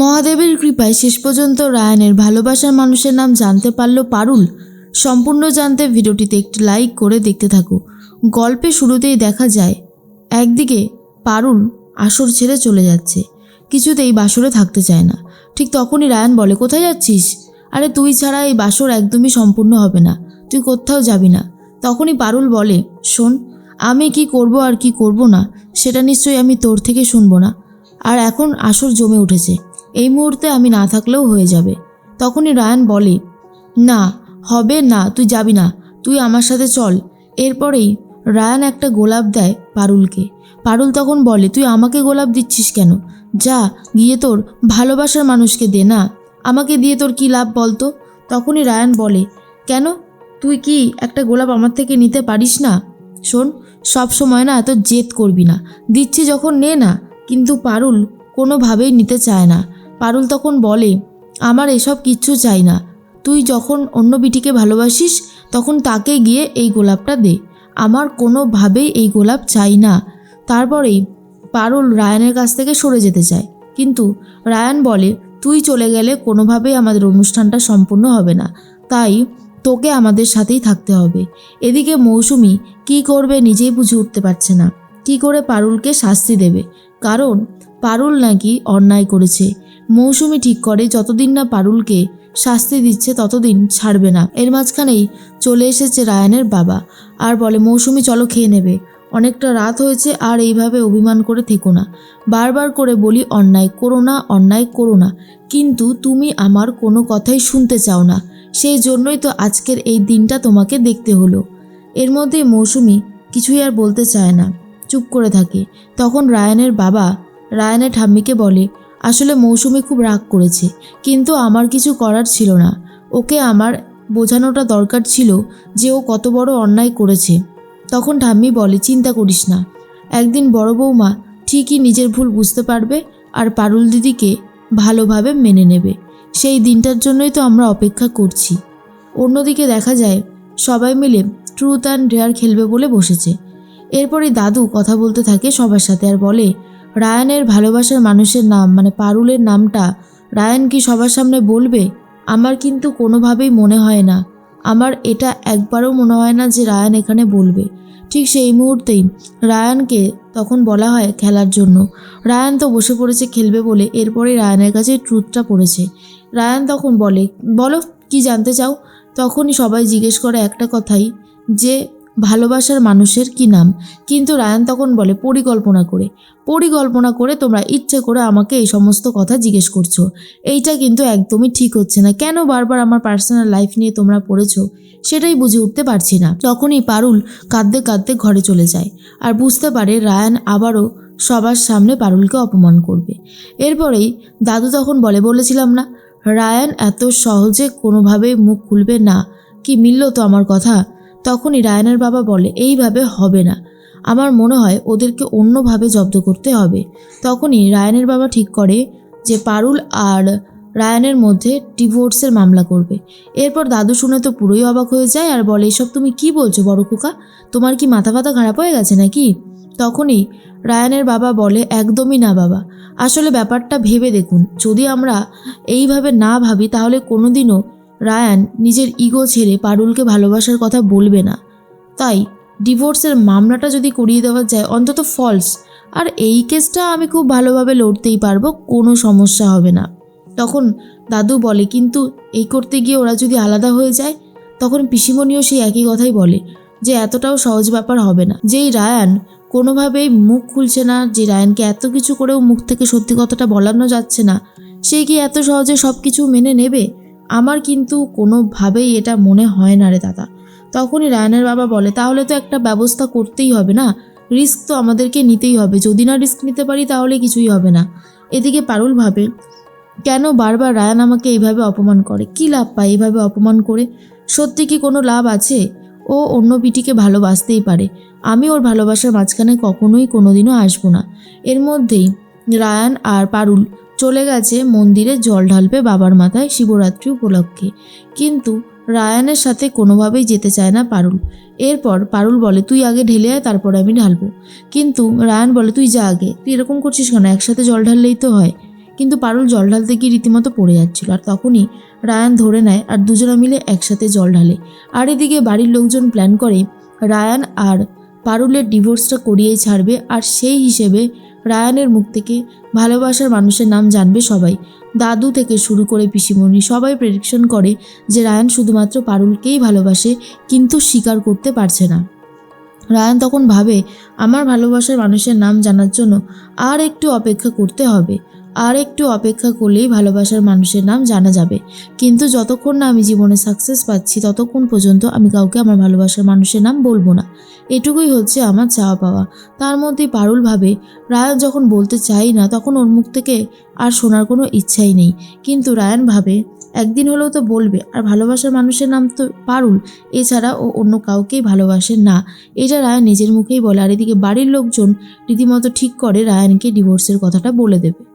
মহাদেবের কৃপায় শেষ পর্যন্ত রায়ানের ভালোবাসার মানুষের নাম জানতে পারল পারুল। সম্পূর্ণ জানতে ভিডিওটিতে একটি লাইক করে দেখতে থাকো। গল্পে শুরুতেই দেখা যায় একদিকে পারুল আসর ছেড়ে চলে যাচ্ছে, কিছুতেই বাসরে থাকতে চায় না। ঠিক তখনই রায়ান বলে, কোথায় যাচ্ছিস? আরে তুই ছাড়া এই বাসর একদমই সম্পূর্ণ হবে না, তুই কোথাও যাবি না। তখনই পারুল বলে, শোন, আমি কি করব আর কি করব না সেটা নিশ্চয়ই আমি তোর থেকে শুনবো না। আর এখন আসর জমে উঠেছে, এই মুহূর্তে আমি না থাকলেও হয়ে যাবে। তখনই রায়ান বলে, না হবে না, তুই যাবি না, তুই আমার সাথে চল। এরপরেই রায়ান একটা গোলাপ দেয় পারুলকে। পারুল তখন বলে, তুই আমাকে গোলাপ দিচ্ছিস কেন? যা গিয়ে তোর ভালোবাসার মানুষকে দে না, আমাকে দিয়ে তোর কি লাভ বলতো? তখনই রায়ান বলে, কেন, তুই কি একটা গোলাপ আমার থেকে নিতে পারিস না? শোন, সব সময় না এত জেদ করবি না, দিচ্ছি যখন নে না। কিন্তু পারুল কোনোভাবেই নিতে চায় না। পারুল তখন বলে, আমার এসব কিচ্ছু চাই না, তুই যখন অন্য বিটিকে ভালোবাসিস তখন তাকে গিয়ে এই গোলাপটা দে, আমার কোনোভাবেই এই গোলাপ চাই না। তারপরেই পারুল রায়ানের কাছ থেকে সরে যেতে চায়, কিন্তু রায়ান বলে, তুই চলে গেলে কোনোভাবেই আমাদের অনুষ্ঠানটা সম্পূর্ণ হবে না, তাই তোকে আমাদের সাথেই থাকতে হবে। এদিকে মৌসুমি কি করবে নিজেই বুঝে উঠতে পারছে না, কি করে পারুলকে শাস্তি দেবে, কারণ পারুল নাকি অন্যায় করেছে। মৌসুমি ঠিক করে যতদিন না পারুলকে শাস্তি দিচ্ছে ততদিন ছাড়বে না। এর মাঝখানেই চলে এসেছে রায়ানের বাবা আর বলে, মৌসুমি চলো খেয়ে নেবে, অনেকটা রাত হয়েছে, আর এইভাবে অভিমান করে থেকো না। বারবার করে বলি অন্যায় করো না, অন্যায় করো না, কিন্তু তুমি আমার কোনো কথাই শুনতে চাও না, সেই জন্যই তো আজকের এই দিনটা তোমাকে দেখতে হলো। এর মধ্যে মৌসুমি কিছুই আর বলতে চায় না, চুপ করে থাকে। তখন রায়ানের বাবা রায়ানের ঠাম্মিকে বলে, আসলে মৌসুমি খুব রাগ করেছে, কিন্তু আমার কিছু করার ছিল না, ওকে আমার বোঝানোটা দরকার ছিল যে ও কত বড় অন্যায় করেছে। তখন ঠাম্মি বলে, চিন্তা করিস না, একদিন বড় বৌমা ঠিকই নিজের ভুল বুঝতে পারবে আর পারুল দিদিকে ভালোভাবে মেনে নেবে, সেই দিনটার জন্যই তো আমরা অপেক্ষা করছি। অন্যদিকে দেখা যায় সবাই মিলে ট্রুথ অ্যান্ড ডেয়ার খেলবে বলে বসেছে। এরপরে দাদু কথা বলতে থাকে সবার সাথে আর বলে, রায়ানের ভালোবাসার মানুষের নাম মানে পারুলের নামটা রায়ান কি সবার সামনে বলবে? আমার কিন্তু কোনোভাবেই মনে হয় না, আমার এটা একবারও মনে হয় না যে রায়ান এখানে বলবে। ঠিক সেই মুহূর্তেই রায়ানকে তখন বলা হয় খেলার জন্য। রায়ান তো বসে পড়েছে খেলবে বলে। এরপরে রায়ানের কাছে ট্রুথটা পড়েছে। রায়ান তখন বলে, বলো কি জানতে চাও? তখনই সবাই জিজ্ঞেস করে একটা কথাই, যে ভালোবাসার মানুষের কি নাম? কিন্তু রায়ান তখন বলে, পরিকল্পনা করে তোমরা ইচ্ছে করে আমাকে এই সমস্ত কথা জিজ্ঞেস করছো, এইটা কিন্তু একদমই ঠিক হচ্ছে না। কেন বারবার আমার পার্সোনাল লাইফ নিয়ে তোমরা পড়েছো সেটাই বুঝে উঠতে পারছি না। তখনই পারুল কাঁদতে কাঁদতে ঘরে চলে যায় আর বুঝতে পারে রায়ান আবারও সবার সামনে পারুলকে অপমান করবে। এরপরেই দাদু তখন বলেছিলাম না, রায়ান এত সহজে কোনোভাবেই মুখ খুলবে না, কি মিলল তো আমার কথা? তখনই রায়ানের বাবা বলে, এইভাবে হবে না, আমার মনে হয় ওদেরকে অন্যভাবে জব্দ করতে হবে। তখনই রায়ানের বাবা ঠিক করে যে পারুল আর রায়ানের মধ্যে ডিভোর্সের মামলা করবে। এরপর দাদু শুনে তো পুরোই অবাক হয়ে যায় আর বলে, এসব তুমি কি বলছো বড় খোকা, তোমার কি মাথা ফাতা খারাপ হয়ে গেছে নাকি? তখনই রায়ানের বাবা বলে, একদমই না বাবা, আসলে ব্যাপারটা ভেবে দেখুন, যদি আমরা এইভাবে না ভাবি তাহলে কোনোদিনও রায়ান নিজের ইগো ছেড়ে পারুলকে ভালোবাসার কথা বলবে না। তাই ডিভোর্সের মামলাটা যদি করিয়ে দেওয়া যায় অন্তত ফলস, আর এই কেসটা আমি খুব ভালোভাবে লড়তেই পারবো, কোনো সমস্যা হবে না। তখন দাদু বলে, কিন্তু এই করতে গিয়ে ওরা যদি আলাদা হয়ে যায়? তখন পিসিমণিও সেই একই কথাই বলে যে এতটাও সহজ ব্যাপার হবে না। যেই রায়ান কোনোভাবেই মুখ খুলছে না, যে রায়ানকে এত কিছু করেও মুখ থেকে সত্যি কথাটা বলানো যাচ্ছে না, সে কি এত সহজে সব কিছু মেনে নেবে? আমার কিন্তু কোনোভাবেই এটা মনে হয় না রে দাদা। তখনই রায়ানের বাবা বলে, তাহলে তো একটা ব্যবস্থা করতেই হবে না, রিস্ক তো আমাদেরকে নিতেই হবে, যদি না রিস্ক নিতে পারি তাহলে কিছুই হবে না। এদিকে পারুল ভাবে, কেন বারবার রায়ান আমাকে এইভাবে অপমান করে, কি লাভ পায় এইভাবে অপমান করে? সত্যি কি কোনো লাভ আছে? ও অন্য বিটিকে ভালোবাসতেই পারে, আমি ওর ভালোবাসার মাঝখানে কখনোই কোনোদিনও আসবো না। এর মধ্যেই রায়ান আর পারুল চলে গেছে মন্দিরে জল ঢালবে বাবার মাথায় শিবরাত্রি উপলক্ষে, কিন্তু রায়ানের সাথে কোনোভাবেই যেতে চায় না পারুল। এরপর পারুল বলে, তুই আগে ঢেলে আয়, তারপর আমি ঢালবো। কিন্তু রায়ান বলে, তুই যা আগে, তুই এরকম করছিস কেন, একসাথে জল ঢাললেই তো হয়। কিন্তু পারুল জল ঢালতে গিয়ে রীতিমতো পড়ে যাচ্ছিল। আর তখনই রায়ান ধরে নেয় আর দুজনে মিলে একসাথে জল ঢালে। আর এদিকে বাড়ির লোকজন প্ল্যান করে রায়ান আর পারুলের ডিভোর্সটা করিয়েই ছাড়বে। আর সেই হিসেবে রায়ানের মুখ থেকে ভালোবাসার মানুষের নাম জানবে সবাই। দাদু থেকে শুরু করে পিসিমণি সবাই প্রেডিকশন করে যে রায়ান শুধুমাত্র পারুলকেই ভালোবাসে, কিন্তু স্বীকার করতে পারছে না। রায়ান তখন ভাবে আমার ভালোবাসার মানুষের নাম জানার জন্য আর একটু অপেক্ষা করতে হবে, আর একটু অপেক্ষা করলেই ভালোবাসার মানুষের নাম জানা যাবে। কিন্তু যতক্ষণ না আমি জীবনে সাকসেস পাচ্ছি ততক্ষণ পর্যন্ত আমি কাউকে আমার ভালোবাসার মানুষের নাম বলবো না। এটুকুই হচ্ছে আমার চাওয়া পাওয়া। তার মধ্যেই পারুল ভাবে রায়ান যখন বলতে চাই না তখন ওর মুখ থেকে আর শোনার কোনো ইচ্ছাই নেই। কিন্তু রায়ান ভাবে একদিন হলেও তো বলবে, আর ভালোবাসার মানুষের নাম তো পারুল, এছাড়া ও অন্য কাউকেই ভালোবাসে না। এটা রায়ান নিজের মুখেই বলে। আর এদিকে বাড়ির লোকজন রীতিমতো ঠিক করে রায়ানকে ডিভোর্সের কথাটা বলে দেবে।